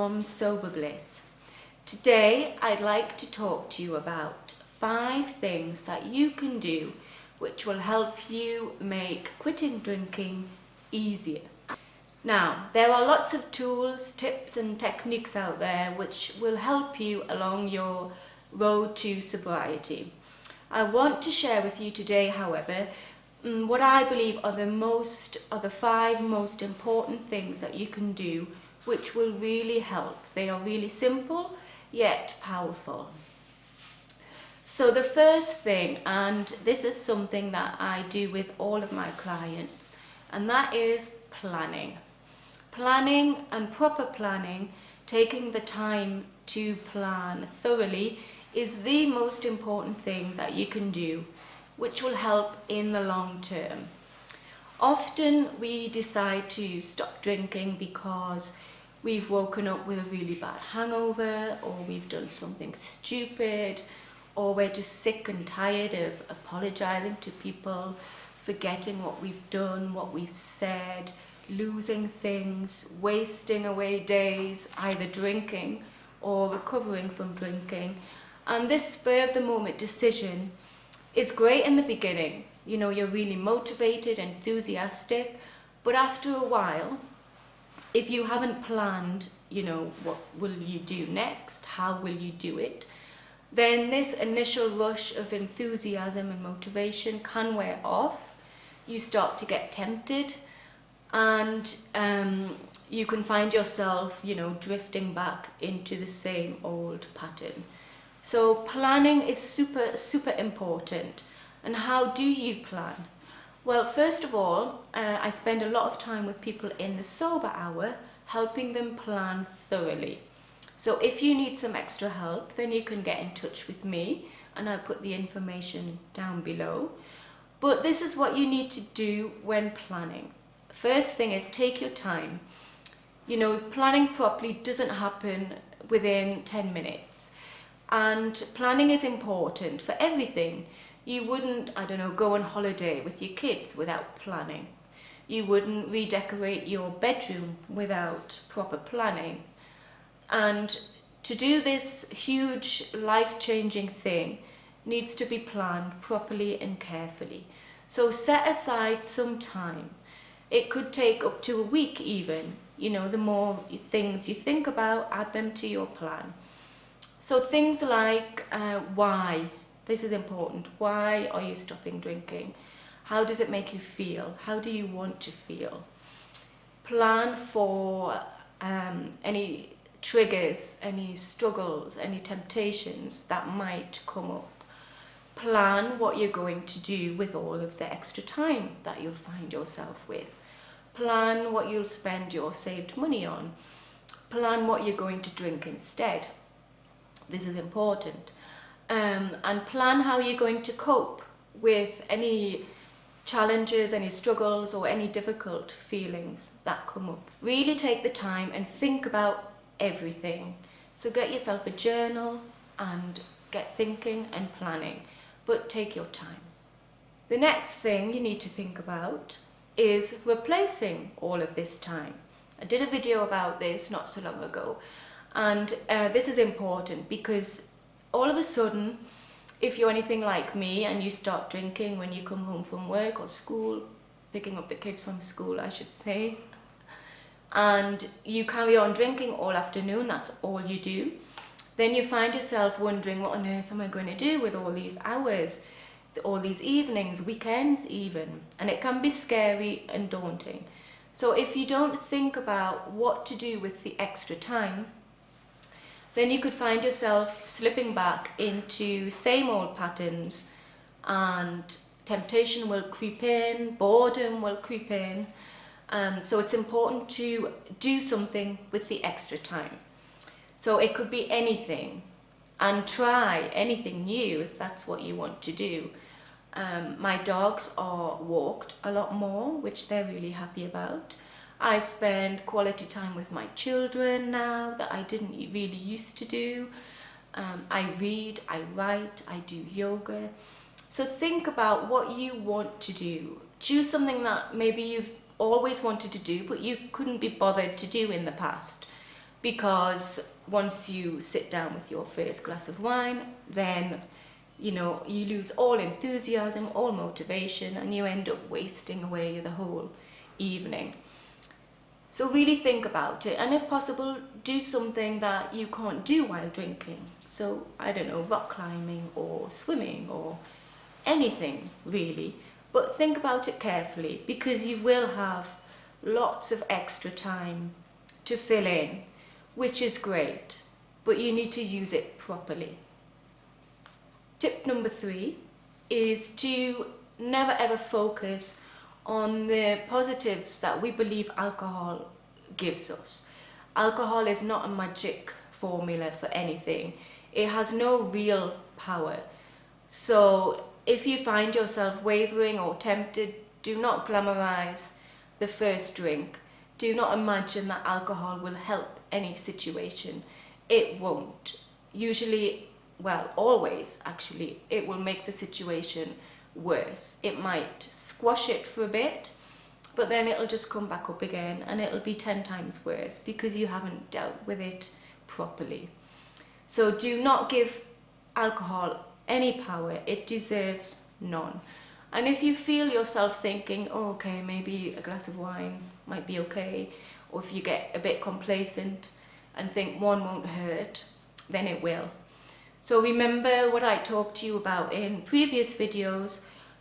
from Sober Bliss. Today I'd like to talk to you about 5 things that you can do which will help you make quitting drinking easier. Now, there are lots of tools, tips and techniques out there which will help you along your road to sobriety. I want to share with you today, however, what I believe are the 5 most important things that you can do which will really help. They are really simple yet powerful. So the first thing, and this is something that I do with all of my clients, and that is planning. Planning and proper planning, taking the time to plan thoroughly, is the most important thing that you can do, which will help in the long term. Often we decide to stop drinking because we've woken up with a really bad hangover, or we've done something stupid, or we're just sick and tired of apologizing to people, forgetting what we've done, what we've said, losing things, wasting away days, either drinking or recovering from drinking. And this spur of the moment decision is great in the beginning. You know, you're really motivated, enthusiastic, but after a while, if you haven't planned, what will you do next? How will you do it? Then this initial rush of enthusiasm and motivation can wear off. You start to get tempted, and you can find yourself, drifting back into the same old pattern. So planning is super important. And how do you plan? Well, first of all, I spend a lot of time with people in the sober hour, helping them plan thoroughly. So if you need some extra help, then you can get in touch with me, and I'll put the information down below. But this is what you need to do when planning. First thing is take your time. Planning properly doesn't happen within 10 minutes. And planning is important for everything. You wouldn't, go on holiday with your kids without planning. You wouldn't redecorate your bedroom without proper planning. And to do this huge life-changing thing needs to be planned properly and carefully. So set aside some time. It could take up to a week even. The more things you think about, add them to your plan. So things like why. This is important. Why are you stopping drinking? How does it make you feel? How do you want to feel? Plan for any triggers, any struggles, any temptations that might come up. Plan what you're going to do with all of the extra time that you'll find yourself with. Plan what you'll spend your saved money on. Plan what you're going to drink instead. This is important. And plan how you're going to cope with any challenges, any struggles, or any difficult feelings that come up. Really take the time and think about everything. So get yourself a journal and get thinking and planning, but take your time. The next thing you need to think about is replacing all of this time. I did a video about this not so long ago, and this is important because all of a sudden, if you're anything like me and you start drinking when you come home from work or school, picking up the kids from school I should say, and you carry on drinking all afternoon, that's all you do, then you find yourself wondering, what on earth am I going to do with all these hours, all these evenings, weekends even, and it can be scary and daunting. So if you don't think about what to do with the extra time, then you could find yourself slipping back into same old patterns, and temptation will creep in, boredom will creep in. So it's important to do something with the extra time. So it could be anything, and try anything new if that's what you want to do. My dogs are walked a lot more, which they're really happy about. I spend quality time with my children now that I didn't really used to do. I read, I write, I do yoga. So think about what you want to do. Choose something that maybe you've always wanted to do, but you couldn't be bothered to do in the past. because once you sit down with your first glass of wine, then you lose all enthusiasm, all motivation, and you end up wasting away the whole evening. So really think about it, and if possible, do something that you can't do while drinking. So I don't know, rock climbing or swimming or anything really, but think about it carefully, because you will have lots of extra time to fill in, which is great, but you need to use it properly. Tip number 3 is to never ever focus on the positives that we believe alcohol gives us. Alcohol is not a magic formula for anything. It has no real power. So if you find yourself wavering or tempted, do not glamorize the first drink. Do not imagine that alcohol will help any situation. It won't. Usually, well, always actually, it will make the situation worse. It might squash it for a bit, but then it'll just come back up again and it'll be 10 times worse because you haven't dealt with it properly. So do not give alcohol any power. It deserves none. And if you feel yourself thinking, oh, okay, maybe a glass of wine might be okay, or if you get a bit complacent and think one won't hurt, then it will. So remember what I talked to you about in previous videos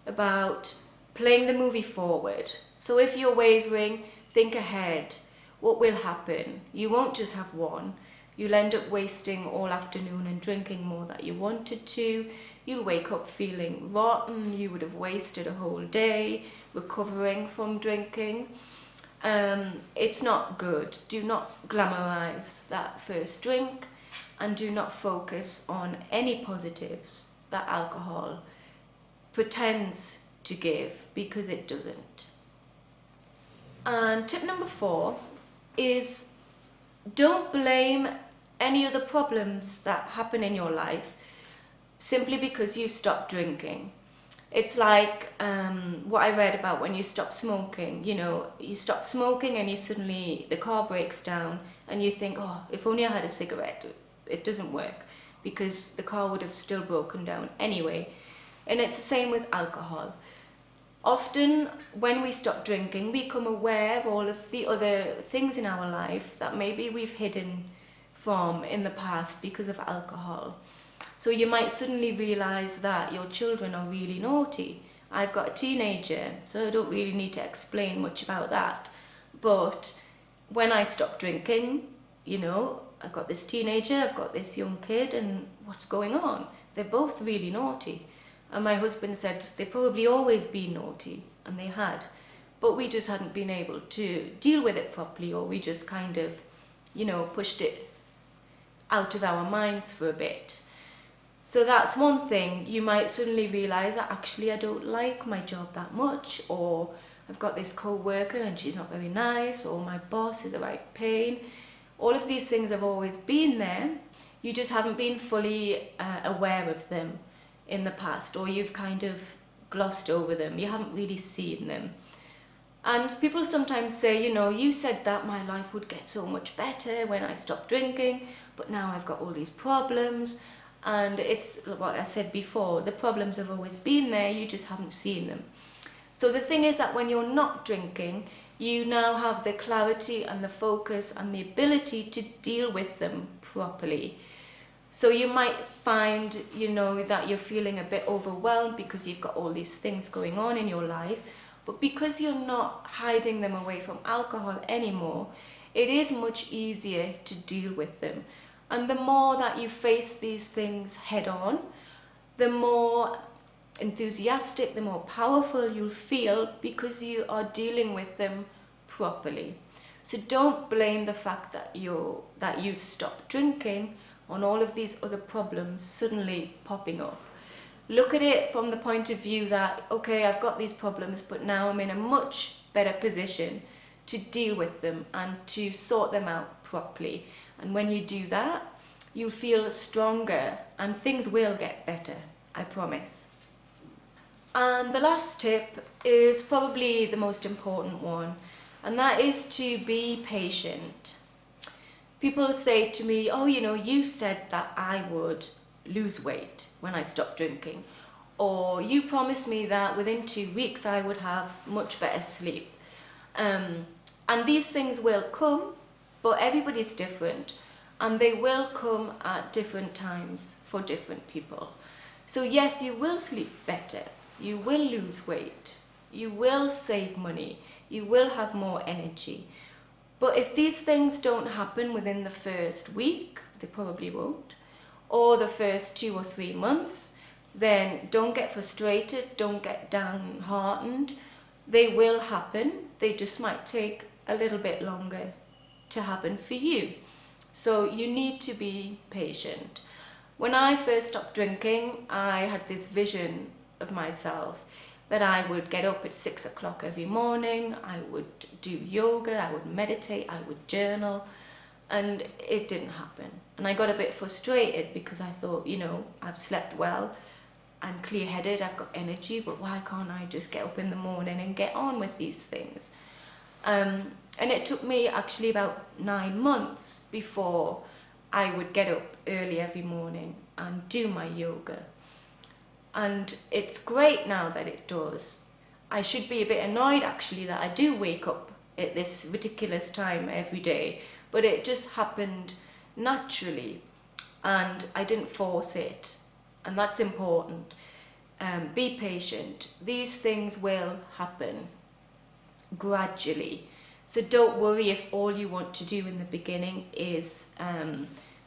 about playing the movie forward. So if you're wavering, think ahead. What will happen? You won't just have one. You'll end up wasting all afternoon and drinking more than you wanted to. You'll wake up feeling rotten. You would have wasted a whole day recovering from drinking. It's not good. Do not glamorize that first drink, and do not focus on any positives that alcohol pretends to give, because it doesn't. And tip number 4 is don't blame any of the problems that happen in your life simply because you stopped drinking. It's like what I read about when you stop smoking. You stop smoking and the car breaks down and you think, oh, if only I had a cigarette. It doesn't work because the car would have still broken down anyway. And it's the same with alcohol. Often when we stop drinking, we become aware of all of the other things in our life that maybe we've hidden from in the past because of alcohol. So you might suddenly realize that your children are really naughty. I've got a teenager, so I don't really need to explain much about that. But when I stopped drinking, I've got this teenager, I've got this young kid, and what's going on? They're both really naughty. And my husband said they've probably always been naughty, and they had. But we just hadn't been able to deal with it properly, or we just kind of, pushed it out of our minds for a bit. So that's one thing. You might suddenly realize that actually I don't like my job that much, or I've got this co-worker and she's not very nice, or my boss is a right pain. All of these things have always been there. You just haven't been fully aware of them in the past, or you've kind of glossed over them. You haven't really seen them. And people sometimes say, you said that my life would get so much better when I stopped drinking, but now I've got all these problems. And it's what I said before, the problems have always been there, you just haven't seen them. So the thing is that when you're not drinking, you now have the clarity and the focus and the ability to deal with them properly. So you might find, that you're feeling a bit overwhelmed because you've got all these things going on in your life, but because you're not hiding them away from alcohol anymore, it is much easier to deal with them. And the more that you face these things head on, the more enthusiastic, the more powerful you'll feel because you are dealing with them properly. So don't blame the fact that you've stopped drinking on all of these other problems suddenly popping up. Look at it from the point of view that, okay, I've got these problems, but now I'm in a much better position to deal with them and to sort them out properly. And when you do that, you'll feel stronger and things will get better, I promise. And the last tip is probably the most important one, and that is to be patient. people say to me, oh, you know, you said that I would lose weight when I stopped drinking, or you promised me that within 2 weeks I would have much better sleep. And these things will come, but everybody's different, and they will come at different times for different people. So yes, you will sleep better, you will lose weight, you will save money, you will have more energy. But if these things don't happen within the first week, they probably won't, or the first 2 or 3 months, then don't get frustrated, don't get downhearted. They will happen, they just might take a little bit longer to happen for you. So you need to be patient. When I first stopped drinking, I had this vision of myself that I would get up at 6 o'clock every morning, I would do yoga, I would meditate, I would journal, and it didn't happen. And I got a bit frustrated because I thought, you know, I've slept well, I'm clear-headed, I've got energy, but why can't I just get up in the morning and get on with these things? And it took me actually about 9 months before I would get up early every morning and do my yoga. And it's great now that it does. I should be a bit annoyed actually that I do wake up at this ridiculous time every day, but it just happened naturally and I didn't force it. And that's important. Be patient. These things will happen gradually. So don't worry if all you want to do in the beginning is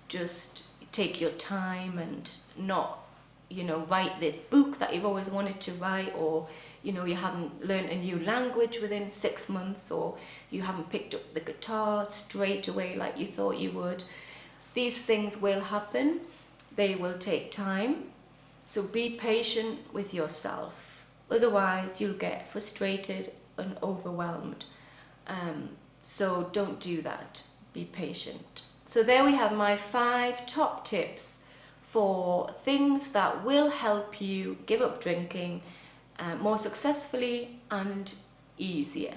just take your time and not, you know, write the book that you've always wanted to write, or, you know, you haven't learned a new language within 6 months, or you haven't picked up the guitar straight away like you thought you would. These things will happen. They will take time. So be patient with yourself. Otherwise, you'll get frustrated and overwhelmed. So don't do that. Be patient. So there we have my 5 top tips for things that will help you give up drinking more successfully and easier.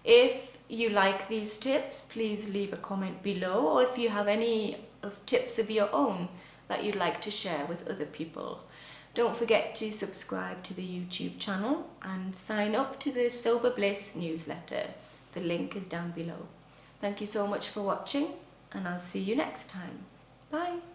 If you like these tips, please leave a comment below, or if you have any tips of your own that you'd like to share with other people. Don't forget to subscribe to the YouTube channel and sign up to the Sober Bliss newsletter. The link is down below. Thank you so much for watching, and I'll see you next time. Bye.